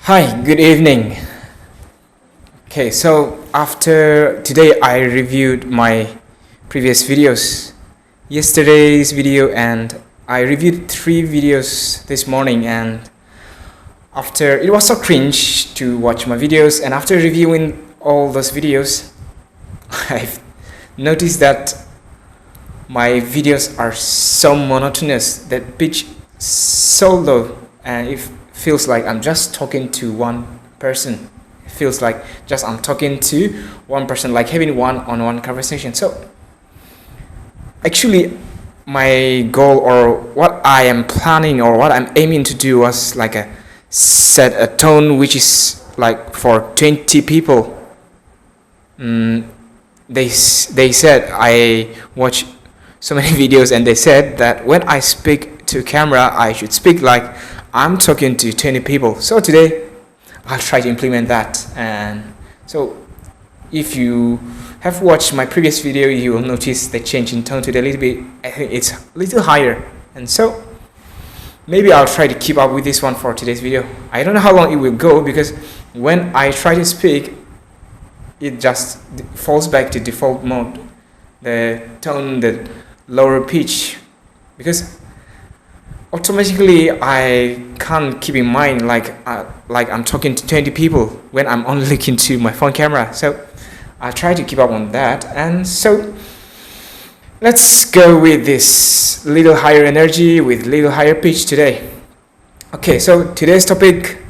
Hi, good evening. Okay, so after today I reviewed my previous videos, yesterday's video, and I reviewed 3 videos this morning. And after it was so cringe to watch my videos, and after reviewing all those videos, I've noticed that my videos are so monotonous, that pitch so low, and it feels like I'm just talking to one person. It feels like just I'm talking to one person, like having one-on-one conversation. So actually, my goal, or what I am planning, or what I'm aiming to do, was like set a tone which is like for 20 people. They said, I watch so many videos, and they said that when I speak to camera, I should speak like I'm talking to 20 people. So today I'll try to implement that. And so if you have watched my previous video, you will notice the change in tone today a little bit. I think it's a little higher, and so maybe I'll try to keep up with this one for today's video. I don't know how long it will go, because when I try to speak, it just falls back to default mode, the tone, the lower pitch, because automatically I can't keep in mind like I'm talking to 20 people when I'm only looking to my phone camera. So I'll try to keep up on that. And so let's go with this little higher energy with little higher pitch today. Okay, so today's topic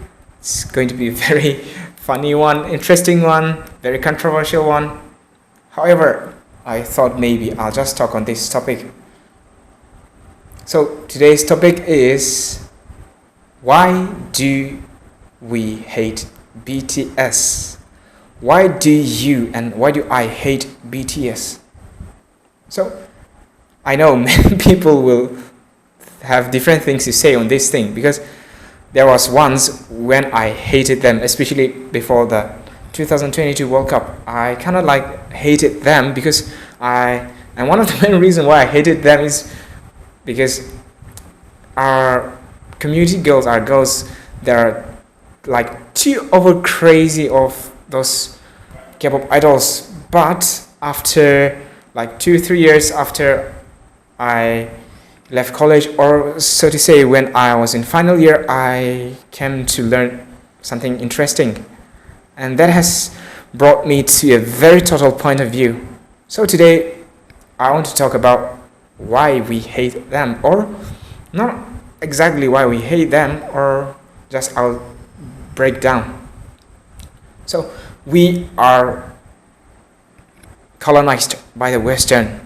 is going to be a very funny one, interesting one, very controversial one. However, I thought maybe I'll just talk on this topic. So today's topic is, why do we hate BTS? Why do you and why do I hate BTS? So I know many people will have different things to say on this thing, because there was once when I hated them, especially before the 2022 World Cup. I kind of like hated them because and one of the main reasons why I hated them is because our community girls are girls that are like too over crazy of those K-pop idols. But after like 2-3 years after I left college, or so to say, when I was in final year, I came to learn something interesting, and that has brought me to a very total point of view. So today I want to talk about why we hate them, or not exactly why we hate them, or just I'll break down. So we are colonized by the Western,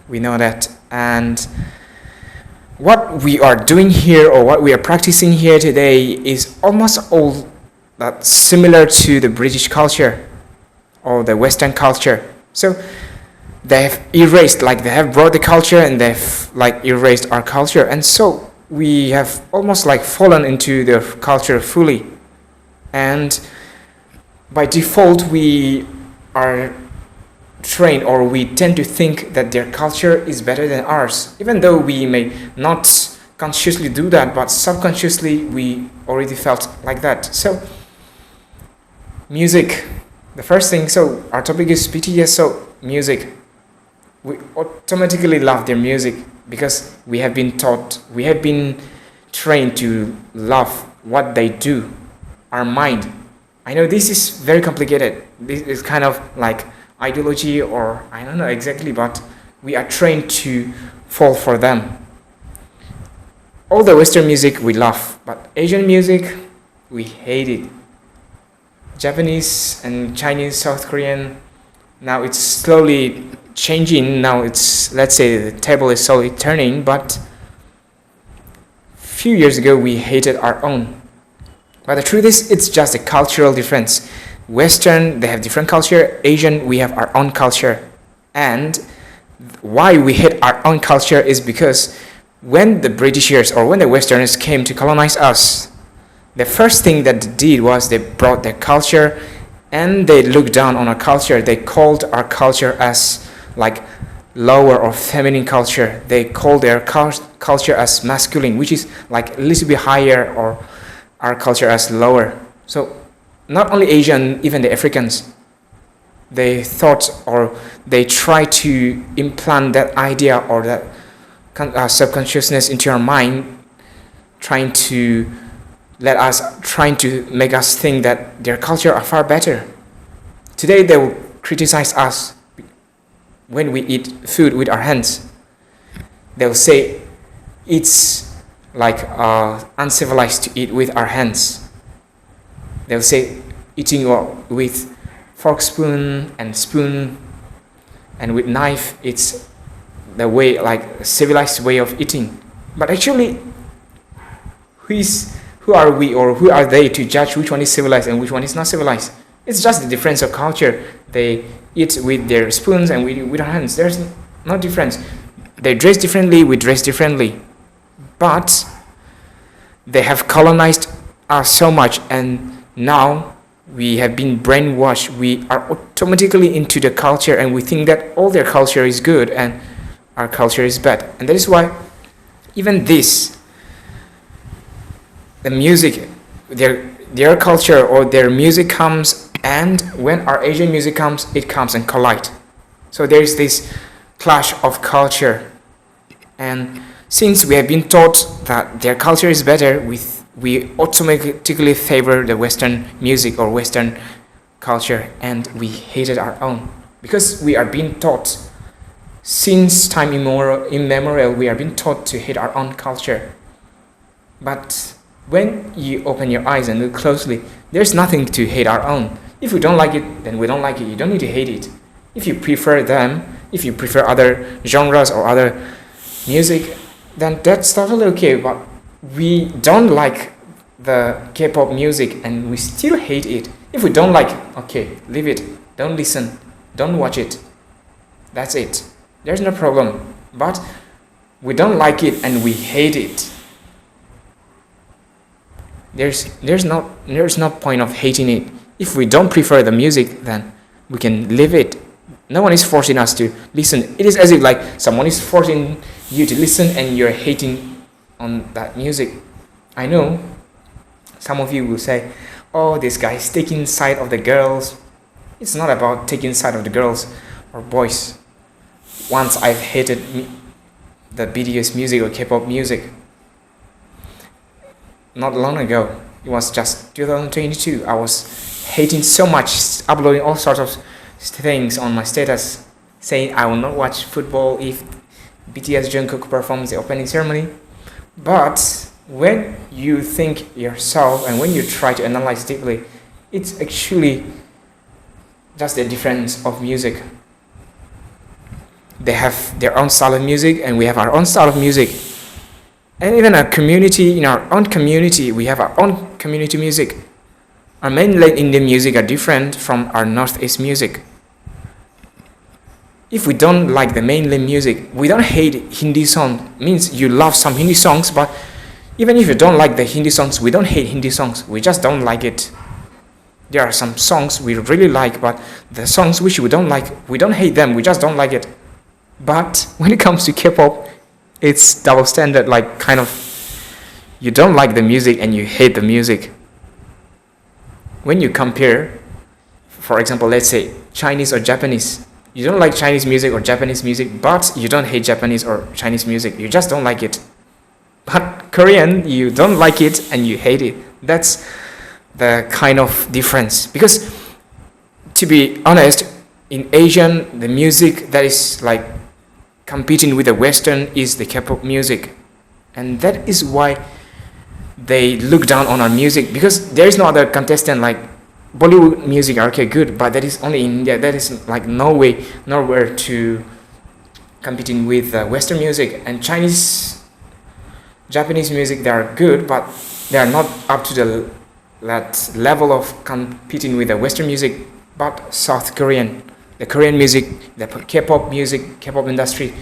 we know that, and what we are doing here, or what we are practicing here today, is almost all that similar to the British culture or the Western culture. So they have erased, like they have brought the culture and they've like erased our culture, and so we have almost like fallen into their culture fully, and by default we are trained, or we tend to think that their culture is better than ours, even though we may not consciously do that, but subconsciously we already felt like that. So music, the first thing. So our topic is BTS. So music, we automatically love their music because we have been taught, we have been trained to love what they do. Our mind, I know this is very complicated, this is kind of like ideology, or I don't know exactly, but we are trained to fall for them. All the Western music we love, but Asian music we hate it. Japanese and Chinese, South Korean, now it's slowly changing. Now it's, let's say, the table is slowly turning, but a few years ago we hated our own. But the truth is, it's just a cultural difference. Western, they have different culture. Asian, we have our own culture. And why we hate our own culture is because when the Britishers, or when the Westerners came to colonize us, the first thing that they did was they brought their culture, and they looked down on our culture. They called our culture as like lower or feminine culture. They called their culture as masculine, which is like a little bit higher, or our culture as lower. So not only Asian, even the Africans, they thought or they try to implant that idea or that subconsciousness into our mind, trying to trying to make us think that their culture are far better. Today they will criticize us when we eat food with our hands. They'll say it's like uncivilized to eat with our hands. They'll say eating with fork, spoon and with knife, it's the way, like civilized way of eating. But actually, who are we or who are they to judge which one is civilized and which one is not civilized? It's just the difference of culture. They eat with their spoons and we eat with our hands. There's no difference. They dress differently, we dress differently. But they have colonized us so much, and now we have been brainwashed. We are automatically into the culture and we think that all their culture is good and our culture is bad. And that is why even this, the music, their culture or their music comes, and when our Asian music comes, it comes and collide. So there is this clash of culture. And since we have been taught that their culture is better, we automatically favor the Western music or Western culture, and we hated our own. Because we are being taught, since time immemorial, we are being taught to hate our own culture. But when you open your eyes and look closely, there's nothing to hate our own. If we don't like it, then we don't like it. You don't need to hate it. If you prefer them, if you prefer other genres or other music, then that's totally okay. But we don't like the K-pop music and we still hate it. If we don't like it, okay, leave it. Don't listen. Don't watch it. That's it. There's no problem. But we don't like it and we hate it. There's no point of hating it. If we don't prefer the music, then we can leave it. No one is forcing us to listen. It is as if like someone is forcing you to listen and you're hating on that music. I know some of you will say, oh, this guy is taking side of the girls. It's not about taking side of the girls or boys. Once I've hated the BTS music or K-pop music. Not long ago, it was just 2022, I was hating so much, uploading all sorts of things on my status, saying I will not watch football if BTS Jungkook performs the opening ceremony. But when you think yourself and when you try to analyze deeply, it's actually just the difference of music. They have their own style of music and we have our own style of music. And even our community, in our own community, we have our own community music. Our mainland Indian music are different from our Northeast music. If we don't like the mainland music, we don't hate Hindi song. Means you love some Hindi songs, but even if you don't like the Hindi songs, we don't hate Hindi songs. We just don't like it. There are some songs we really like, but the songs which we don't like, we don't hate them. We just don't like it. But when it comes to K-pop, it's double standard, like kind of you don't like the music and you hate the music. When you compare, for example, let's say Chinese or Japanese, you don't like Chinese music or Japanese music, but you don't hate Japanese or Chinese music, you just don't like it. But Korean, you don't like it and you hate it. That's the kind of difference. Because to be honest, in Asian, the music that is like competing with the Western is the K-pop music, and that is why they look down on our music, because there is no other contestant. Like Bollywood music are okay, good, but that is only in India. That is like nowhere to competing with Western music. And Chinese, Japanese music, they are good, but they are not up to that level of competing with the Western music. But South Korean, the Korean music, the K-pop music, K-pop industry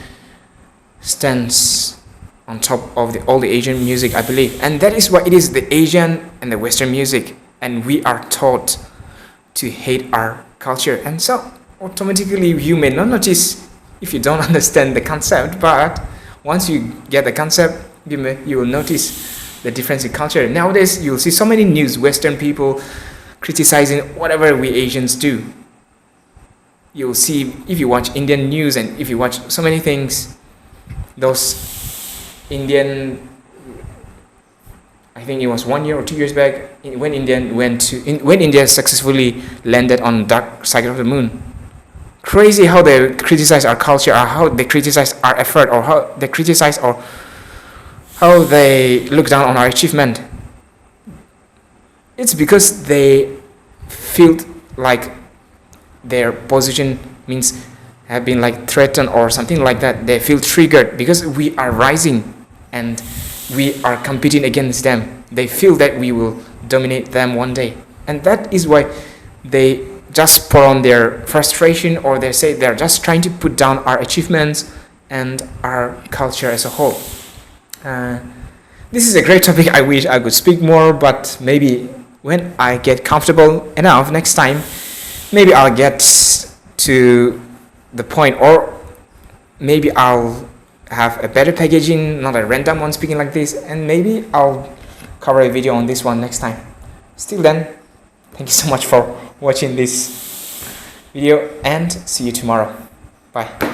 stands on top of all the Asian music, I believe. And that is why it is the Asian and the Western music. And we are taught to hate our culture. And so automatically you may not notice if you don't understand the concept, but once you get the concept, you will notice the difference in culture. Nowadays, you'll see so many news, Western people criticizing whatever we Asians do. You'll see, if you watch Indian news and if you watch so many things, those Indian, I think it was 1 year or 2 years back, when India successfully landed on dark side of the moon. Crazy how they criticize our culture, or how they criticize our effort, or how they criticize or how they look down on our achievement. It's because they feel like their position means have been like threatened or something like that. They feel triggered because we are rising and we are competing against them. They feel that we will dominate them one day, and that is why they just pour on their frustration, or they say they're just trying to put down our achievements and our culture as a whole. This is a great topic. I wish I could speak more, but maybe when I get comfortable enough next time, maybe I'll get to the point, or maybe I'll have a better packaging, not a random one speaking like this, and maybe I'll cover a video on this one next time. Still then, thank you so much for watching this video, and see you tomorrow. Bye.